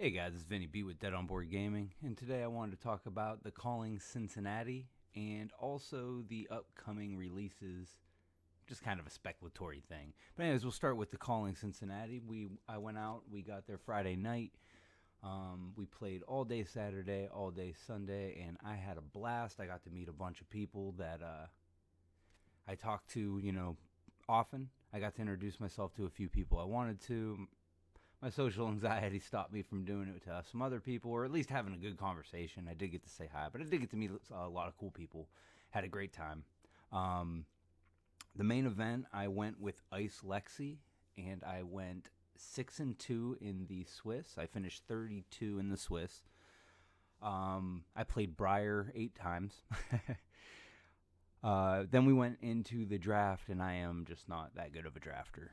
Hey guys, it's Vinny B with Dead on Board Gaming, and today I wanted to talk about the Calling Cincinnati and also the upcoming releases. Just kind of a speculatory thing. But anyways, we'll start with the Calling Cincinnati. I went out, we got there Friday night. We played all day Saturday, all day Sunday, and I had a blast. I got to meet a bunch of people that I talk to, often. I got to introduce myself to a few people I wanted to. My social anxiety stopped me from doing it to some other people, or at least having a good conversation. I did get to say hi, but I did get to meet a lot of cool people. Had a great time. Um, the main event, I went with Ice Lexi, and I went 6-2 in the Swiss. I finished 32 in the Swiss. I played Briar 8 times. Then we went into the draft, and I am just not that good of a drafter.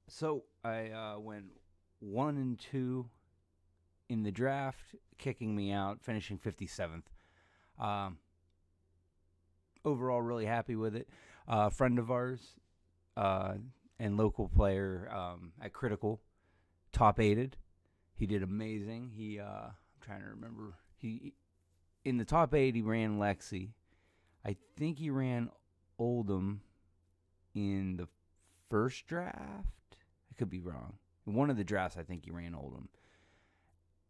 So I went 1-2 in the draft, kicking me out, finishing 57th. Overall, really happy with it. A friend of ours and local player at Critical, top aided. He did amazing. I'm trying to remember. He in the top 8, he ran Lexi. I think he ran Oldham in the first draft. I could be wrong. In one of the drafts, I think he ran Oldham.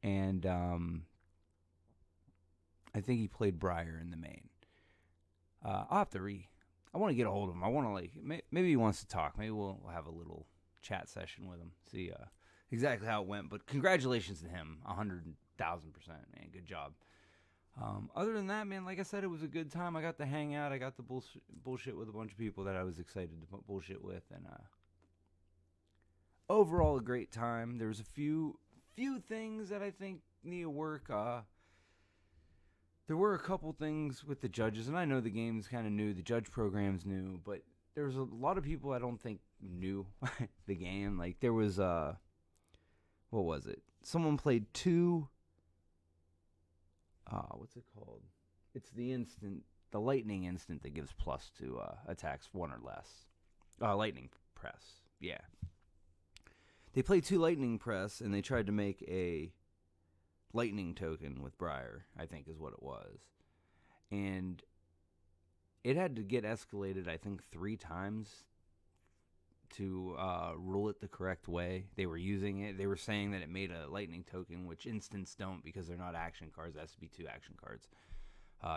And I think he played Briar in the main. I'll have to I want to get a hold of him. I want to, maybe he wants to talk. Maybe we'll have a little chat session with him. See exactly how it went. But congratulations to him. 100,000%, man. Good job. Other than that, man, like I said, it was a good time. I got to hang out. I got to bullshit with a bunch of people that I was excited to bullshit with. And overall, a great time. There was a few things that I think need to work. There were a couple things with the judges, and I know the game's kind of new. The judge program's new, but there was a lot of people I don't think knew the game. Like, there was, what was it? Someone played two, what's it called? It's the lightning instant that gives plus to attacks 1 or less. Lightning press, yeah. They played 2 lightning press, and they tried to make a lightning token with Briar, I think is what it was. And it had to get escalated, I think, 3 times to rule it the correct way. They were using it. They were saying that it made a lightning token, which instants don't because they're not action cards. It has to be 2 action cards.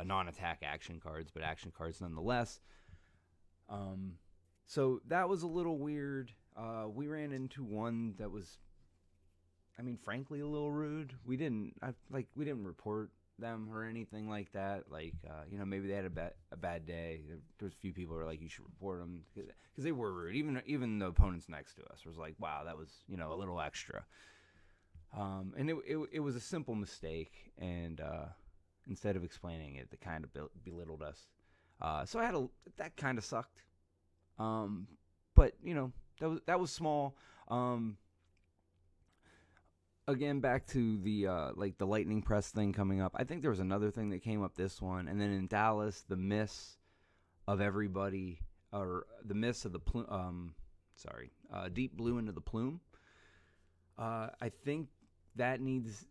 Non-attack action cards, but action cards nonetheless. So that was a little weird. We ran into one that was, frankly, a little rude. We didn't report them or anything like that. Maybe they had a bad day. There's a few people who were like, you should report them because they were rude. Even the opponents next to us was like, wow, that was a little extra. And it was a simple mistake, and instead of explaining it, they kind of belittled us. So that kind of sucked. But that was small. Again, back to the the lightning press thing coming up. I think there was another thing that came up this one, and then in Dallas, the miss of everybody, or the miss of the plume. Deep blue into the plume. I think that needs.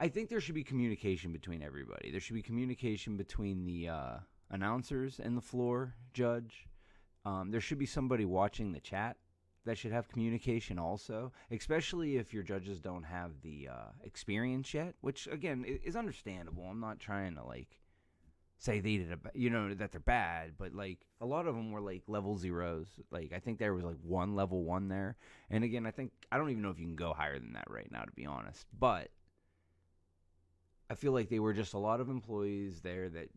I think there should be communication between everybody. There should be communication between the announcers and the floor judge. There should be somebody watching the chat that should have communication also, especially if your judges don't have the experience yet, which, again, is understandable. I'm not trying to, say they did that they're bad, but, a lot of them were, level zeros. I think there was, one level 1 there. And, again, I don't even know if you can go higher than that right now, to be honest. But I feel like they were just a lot of employees there that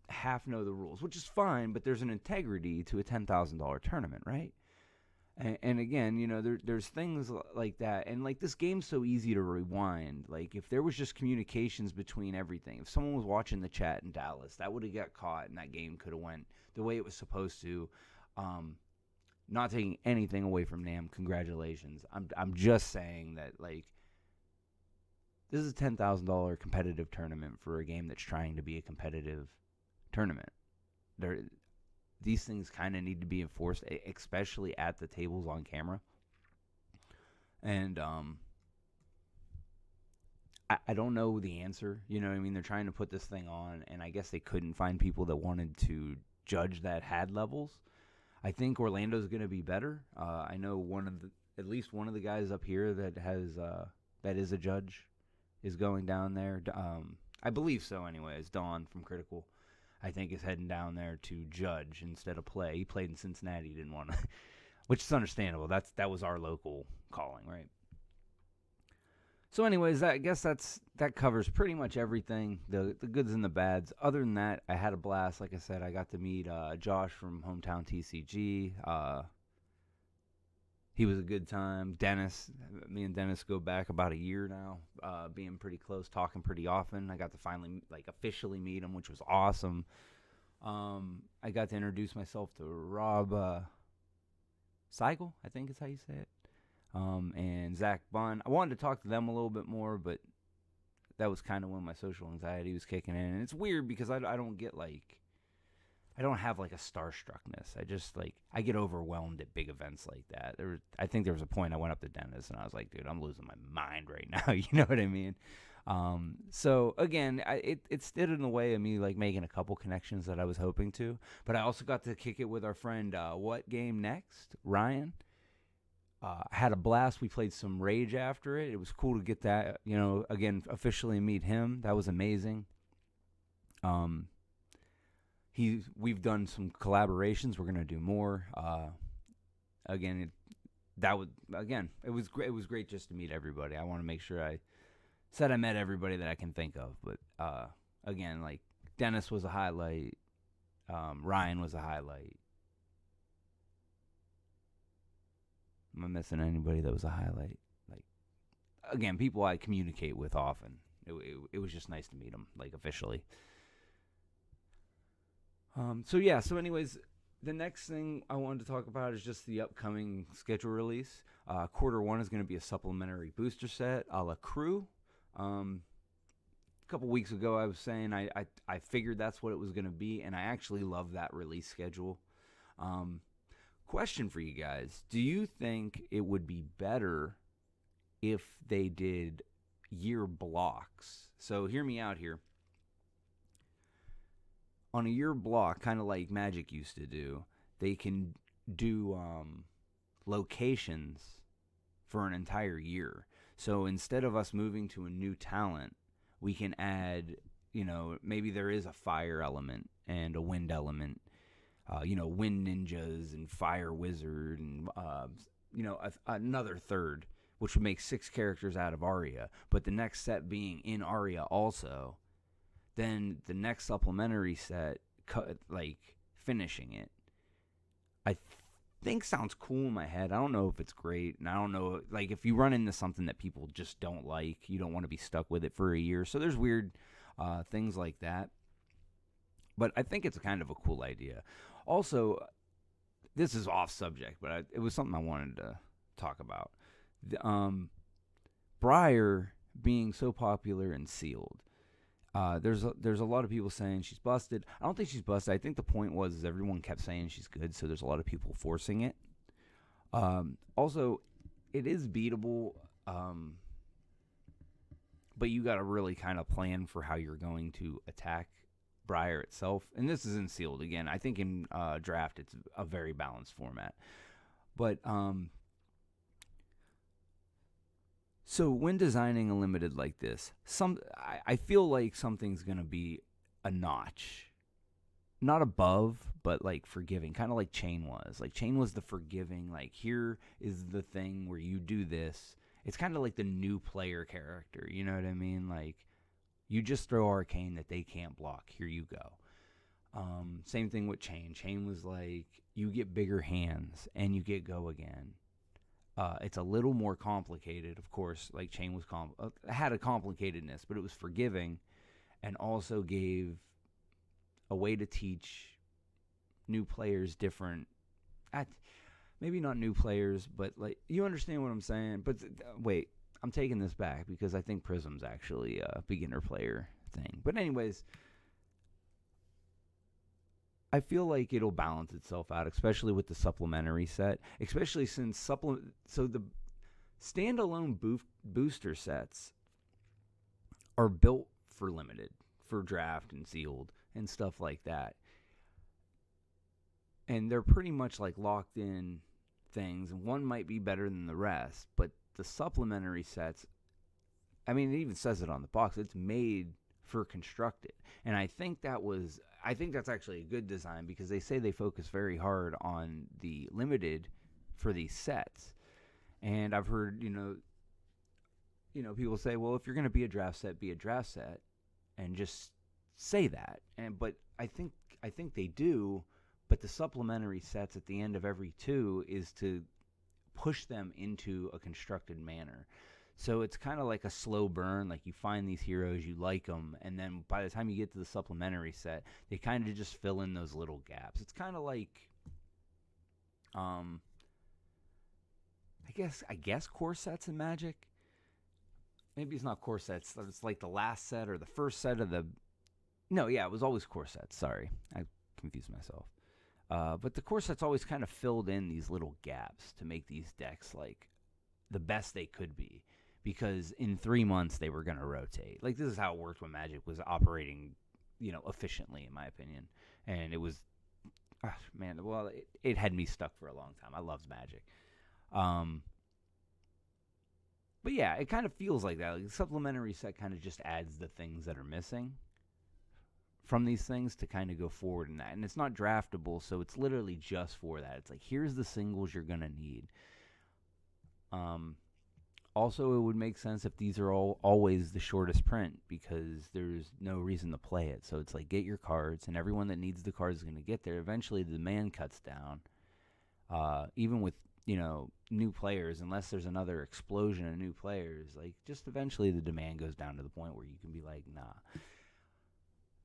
half know the rules, which is fine, but there's an integrity to a $10,000 tournament, right? And again, there's things like that. And, this game's so easy to rewind. If there was just communications between everything, if someone was watching the chat in Dallas, that would have got caught and that game could have went the way it was supposed to. Not taking anything away from NAM. Congratulations. I'm just saying that, this is a $10,000 competitive tournament for a game that's trying to be a competitive tournament. These things kind of need to be enforced, especially at the tables on camera. And I don't know the answer. You know what I mean? They're trying to put this thing on, and I guess they couldn't find people that wanted to judge that had levels. I think Orlando's going to be better. I know at least one of the guys up here that is a judge is going down there. I believe so. Anyways, Don from Critical, I think, is heading down there to judge instead of play. He played in Cincinnati, didn't want to, which is understandable. That was our local calling, right? So, anyways, I guess that covers pretty much everything, the goods and the bads. Other than that, I had a blast. Like I said, I got to meet Josh from Hometown TCG. He was a good time. Dennis, me and Dennis go back about a year now, being pretty close, talking pretty often. I got to finally, officially meet him, which was awesome. I got to introduce myself to Rob Seigel, I think is how you say it. And Zach Bunn. I wanted to talk to them a little bit more, but that was kind of when my social anxiety was kicking in. And it's weird because I don't get I don't have a starstruckness. I just I get overwhelmed at big events like that. I think there was a point I went up to Dennis and I was like, dude, I'm losing my mind right now. You know what I mean? So again, it stood in the way of me making a couple connections that I was hoping to. But I also got to kick it with our friend, What Game Next, Ryan. I had a blast. We played some Rage after it. It was cool to get that, again, officially meet him. That was amazing. We've done some collaborations. We're gonna do more. Again, it was great. It was great just to meet everybody. I want to make sure I said I met everybody that I can think of. But again, Dennis was a highlight. Ryan was a highlight. Am I missing anybody that was a highlight? Again, people I communicate with often. It was just nice to meet them, officially. So anyways, the next thing I wanted to talk about is just the upcoming schedule release. Quarter 1 is going to be a supplementary booster set a la Crew. A couple weeks ago, I was saying I figured that's what it was going to be, and I actually love that release schedule. Question for you guys. Do you think it would be better if they did year blocks? So hear me out here. On a year block, kind of like Magic used to do, they can do locations for an entire year. So instead of us moving to a new talent, we can add, maybe there is a fire element and a wind element. Wind ninjas and fire wizard and, another third, which would make 6 characters out of Arya. But the next set being in Arya also, then the next supplementary set, finishing it, I think sounds cool in my head. I don't know if it's great, and I don't know, if you run into something that people just don't like, you don't want to be stuck with it for a year. So there's weird things like that. But I think it's kind of a cool idea. Also, this is off subject, but it was something I wanted to talk about. Briar being so popular and sealed. There's a lot of people saying she's busted. I don't think she's busted. I think the point was everyone kept saying she's good, so there's a lot of people forcing it. Also, it is beatable, but you got to really kind of plan for how you're going to attack Briar itself. And this is in sealed again. I think in draft it's a very balanced format. But so when designing a limited like this, I feel like something's gonna be a notch, not above, but forgiving, kind of like Chain was. Chain was the forgiving. Here is the thing where you do this. It's kind of like the new player character. You know what I mean? You just throw arcane that they can't block. Here you go. Same thing with Chain. Chain was you get bigger hands and you get go again. It's a little more complicated, of course. Chain was had a complicatedness, but it was forgiving, and also gave a way to teach new players different. Maybe not new players, but you understand what I'm saying. But wait, I'm taking this back because I think Prism's actually a beginner player thing. But anyways, I feel like it'll balance itself out, especially with the supplementary set. Especially since so the standalone booster sets are built for limited, for draft and sealed and stuff like that. And they're pretty much like locked in things, and one might be better than the rest, but the supplementary sets, I mean, it even says it on the box, it's made for constructed. And I think that's actually a good design, because they say they focus very hard on the limited for these sets. And I've heard, people say, well, if you're going to be a draft set, be a draft set, and just say that. But I think they do. But the supplementary sets at the end of every two is to push them into a constructed manner. So it's kind of like a slow burn. Like, you find these heroes, you like them, and then by the time you get to the supplementary set, they kind of just fill in those little gaps. It's kind of like, I guess core sets in Magic. Maybe it's not core sets. It's like the last set or the first set of the. No, yeah, it was always core sets. Sorry, I confused myself. But the core sets always kind of filled in these little gaps to make these decks like the best they could be, because in 3 months they were going to rotate. Like, this is how it worked when Magic was operating, efficiently, in my opinion. And it was, it had me stuck for a long time. I loved Magic. But yeah, it kind of feels like that. Like, the supplementary set kind of just adds the things that are missing from these things to kind of go forward in that. And it's not draftable, so it's literally just for that. It's like, here's the singles you're going to need. Also, it would make sense if these are always the shortest print, because there's no reason to play it. So it's like, get your cards, and everyone that needs the cards is going to get there. Eventually, the demand cuts down. Even with, new players, unless there's another explosion of new players, like, just eventually the demand goes down to the point where you can be like, nah.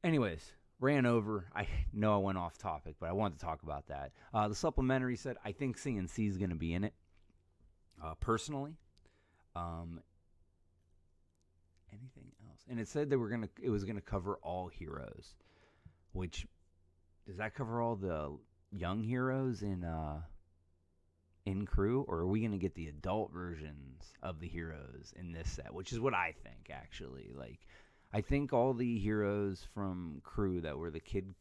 Anyways, ran over. I know I went off topic, but I wanted to talk about that. The supplementary set, I think CNC is going to be in it, personally. Anything else? And it said it was gonna cover all heroes. Which, does that cover all the young heroes in crew, or are we gonna get the adult versions of the heroes in this set? Which is what I think, actually. Like, I think all the heroes from crew that were the kid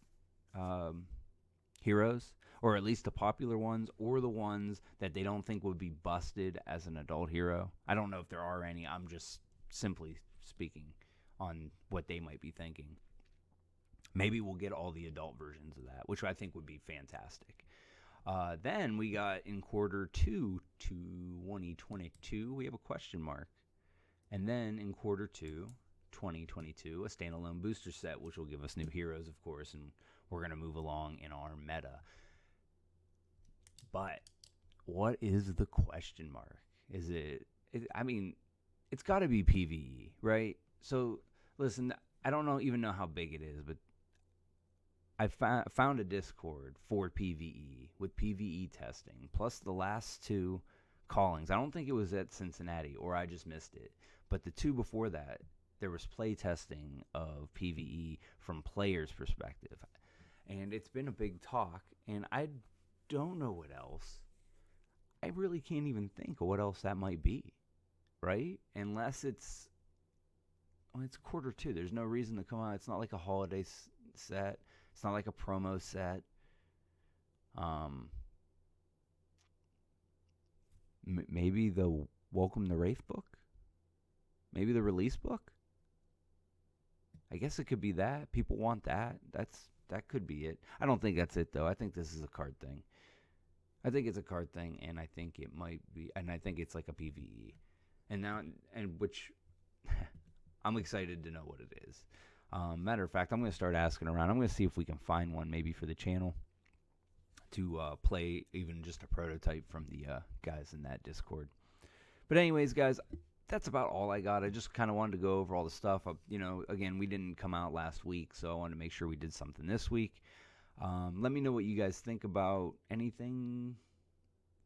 heroes, or at least the popular ones, or the ones that they don't think would be busted as an adult hero. I don't know if there are any. I'm just simply speaking on what they might be thinking. Maybe we'll get all the adult versions of that, which I think would be fantastic. Then we got in quarter 2 2022, we have a question mark. And then in quarter 2 2022, a standalone booster set, which will give us new heroes, of course, and we're going to move along in our meta. But what is the question mark? It's got to be PvE, right? So, listen, I don't even know how big it is, but I found a Discord for PvE with PvE testing, plus the last 2 callings. I don't think it was at Cincinnati, or I just missed it. But the 2 before that, there was play testing of PvE from players' perspective. And it's been a big talk, and I don't know what else. I really can't even think of what else that might be, right? Unless it's quarter 2. There's no reason to come out. It's not like a holiday set. It's not like a promo set. Maybe the Welcome to Wraith book? Maybe the release book? I guess it could be that. People want that. That could be it. I don't think that's it, though. I think this is a card thing. I think it's a card thing, and I think it might be, and I think it's like a PvE. Which I'm excited to know what it is. Matter of fact, I'm going to start asking around. I'm going to see if we can find one maybe for the channel to play even just a prototype from the guys in that Discord. But anyways, guys, that's about all I got. I just kind of wanted to go over all the stuff. Again, we didn't come out last week, so I wanted to make sure we did something this week. Let me know what you guys think about anything,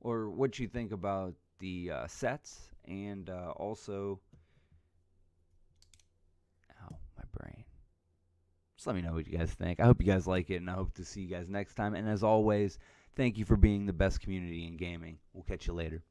or what you think about the sets, and also, my brain. Just let me know what you guys think. I hope you guys like it, and I hope to see you guys next time. And as always, thank you for being the best community in gaming. We'll catch you later.